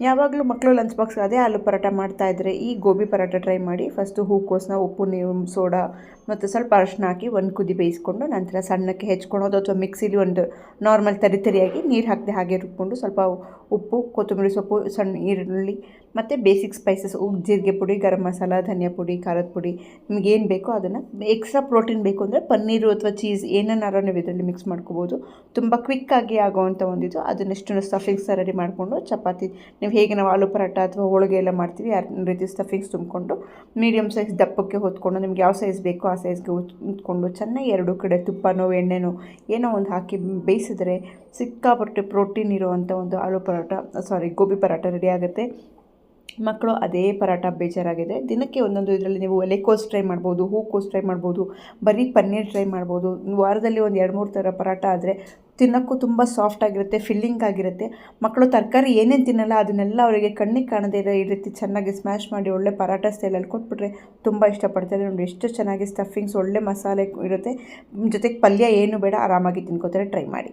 ಯಾವಾಗಲೂ ಮಕ್ಕಳು lunch box ಅದೇ ಆಲೂ ಪರೋಟ ಮಾಡ್ತಾಯಿದ್ರೆ ಈ ಗೋಬಿ ಪರೋಟ ಟ್ರೈ ಮಾಡಿ. ಫಸ್ಟು ಹೂಕೋಸನ್ನ ಉಪ್ಪು, ನೀರು, ಸೋಡಾ ಮತ್ತು ಸ್ವಲ್ಪ ಅರಿಶಿನ ಹಾಕಿ ಒಂದು ಕುದಿ ಬೇಯಿಸ್ಕೊಂಡು ನಂತರ ಸಣ್ಣಕ್ಕೆ ಹೆಚ್ಕೊಳೋದು ಅಥವಾ ಮಿಕ್ಸಿಲಿ ಒಂದು ನಾರ್ಮಲ್ ತರಿಯಾಗಿ ನೀರು ಹಾಕದೆ ಹಾಗೆ ರುಬ್ಕೊಂಡು ಸ್ವಲ್ಪ ಉಪ್ಪು, ಕೊತ್ತಂಬರಿ ಸೊಪ್ಪು, ಸಣ್ಣ ಈರುಳ್ಳಿ ಮತ್ತು ಬೇಸಿಕ್ ಸ್ಪೈಸಸ್ ಜೀರಿಗೆ ಪುಡಿ, ಗರಂ ಮಸಾಲ, ಧನಿಯಾ ಪುಡಿ, ಖಾರದ ಪುಡಿ ನಿಮಗೇನು ಬೇಕೋ ಅದನ್ನು. ಎಕ್ಸ್ಟ್ರಾ ಪ್ರೋಟೀನ್ ಬೇಕು ಅಂದರೆ ಪನ್ನೀರು ಅಥವಾ ಚೀಸ್ ಏನನ್ನಾರು ನೀವು ಇದರಲ್ಲಿ ಮಿಕ್ಸ್ ಮಾಡ್ಕೋಬೋದು. ತುಂಬ ಕ್ವಿಕ್ಕಾಗಿ ಆಗೋವಂಥ ಒಂದಿದು. ಅದನ್ನೆಷ್ಟು ಸ್ಟಫಿಂಗ್ಸ್ ರೆಡಿ ಮಾಡಿಕೊಂಡು ಚಪಾತಿ ಹೇಗೆ ನಾವು ಆಲೂ ಪರೋಟ ಅಥವಾ ಹೋಳಿಗೆ ಎಲ್ಲ ಮಾಡ್ತೀವಿ ಆ ರೀತಿ ಸ್ಟಫಿಂಗ್ಸ್ ತುಂಬಿಕೊಂಡು ಮೀಡಿಯಮ್ ಸೈಜ್ ದಪ್ಪಕ್ಕೆ ಹೊತ್ಕೊಂಡು ನಿಮ್ಗೆ ಯಾವ ಸೈಜ್ ಬೇಕೋ ಆ ಸೈಜ್ಗೆ ಹೊತ್ಕೊಂಡು ಚೆನ್ನಾಗಿ ಎರಡೂ ಕಡೆ ತುಪ್ಪನೋ ಎಣ್ಣೆನೋ ಏನೋ ಒಂದು ಹಾಕಿ ಬೇಯಿಸಿದ್ರೆ ಸಿಕ್ಕಾಪಟ್ಟೆ ಪ್ರೋಟೀನ್ ಇರುವಂಥ ಒಂದು ಗೋಬಿ ಪರೋಟ ರೆಡಿ ಆಗುತ್ತೆ. ಮಕ್ಕಳು ಅದೇ ಪರೋಟ ಬೇಜಾರಾಗಿದೆ. ದಿನಕ್ಕೆ ಒಂದೊಂದು ಇದರಲ್ಲಿ ನೀವು ಎಲೆಕೋಸು ಟ್ರೈ ಮಾಡ್ಬೋದು, ಹೂಕೋಸು ಟ್ರೈ ಮಾಡ್ಬೋದು, ಬರೀ ಪನ್ನೀರ್ ಟ್ರೈ ಮಾಡ್ಬೋದು. ವಾರದಲ್ಲಿ ಒಂದು 2-3 ಥರ ಪರೋಟ ಆದರೆ ತಿನ್ನೋಕ್ಕೂ ತುಂಬ ಸಾಫ್ಟಾಗಿರುತ್ತೆ, ಫಿಲ್ಲಿಂಗ್ ಆಗಿರುತ್ತೆ. ಮಕ್ಕಳು ತರಕಾರಿ ಏನೇನು ತಿನ್ನಲ್ಲ ಅದನ್ನೆಲ್ಲ ಅವರಿಗೆ ಕಣ್ಣಿಗೆ ಕಾಣದೇ ಇರೋ ಈ ರೀತಿ ಚೆನ್ನಾಗಿ ಸ್ಮ್ಯಾಶ್ ಮಾಡಿ ಒಳ್ಳೆ ಪರೋಟ ಸ್ಟೈಲಲ್ಲಿ ಕೊಟ್ಬಿಟ್ರೆ ತುಂಬ ಇಷ್ಟಪಡ್ತಾರೆ. ನೋಡಿ ಎಷ್ಟು ಚೆನ್ನಾಗಿ ಸ್ಟಫಿಂಗ್ಸ್ ಒಳ್ಳೆ ಮಸಾಲೆ ಇರುತ್ತೆ, ಜೊತೆಗೆ ಪಲ್ಯ ಏನು ಬೇಡ, ಆರಾಮಾಗಿ ತಿನ್ಕೋತಾರೆ. ಟ್ರೈ ಮಾಡಿ.